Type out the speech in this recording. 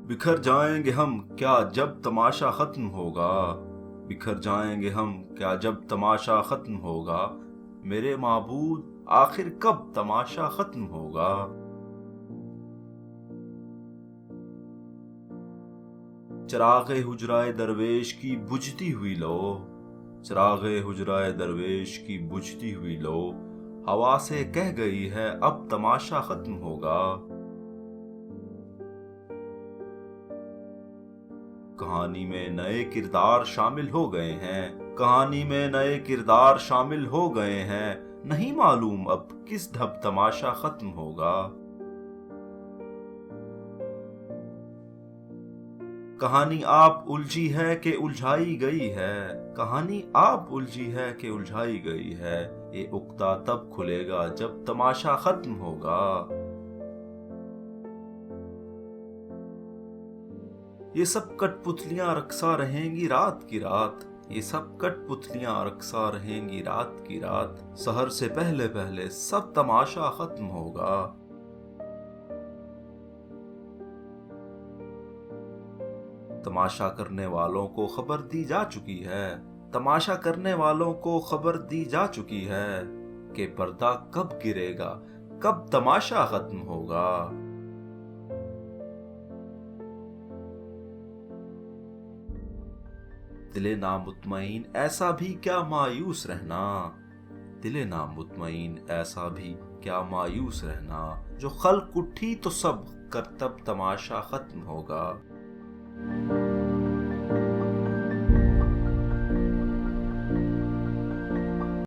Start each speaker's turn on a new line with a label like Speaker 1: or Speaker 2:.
Speaker 1: बिखर जाएंगे हम क्या जब तमाशा खत्म होगा, बिखर जाएंगे हम क्या जब तमाशा खत्म होगा, मेरे माबूद आखिर कब तमाशा खत्म होगा। चिरागे हुजराए दरवेश की बुझती हुई लो, चिरागे हुजराए दरवेश की बुझती हुई लो, हवा से कह गई है अब तमाशा खत्म होगा। कहानी में नए किरदार शामिल हो गए हैं, कहानी में नए किरदार शामिल हो गए हैं, नहीं मालूम अब किस ढब तमाशा खत्म होगा। कहानी आप उलझी है कि उलझाई गई है, कहानी आप उलझी है कि उलझाई गई है, ये उक्ता तब खुलेगा जब तमाशा खत्म होगा। ये सब कठपुतलियां रक्सा रहेंगी रात की रात, ये सब कठपुतलियां रक्सा रहेंगी रात की रात, सहर से पहले पहले सब तमाशा खत्म होगा। तमाशा करने वालों को खबर दी जा चुकी है, तमाशा करने वालों को खबर दी जा चुकी है कि पर्दा कब गिरेगा, कब तमाशा खत्म होगा। दिले नामुतमईन ऐसा भी क्या मायूस रहना, दिले नामुतमईन ऐसा भी क्या मायूस रहना, जो खल्क उठी तो सब करतब तमाशा खत्म होगा।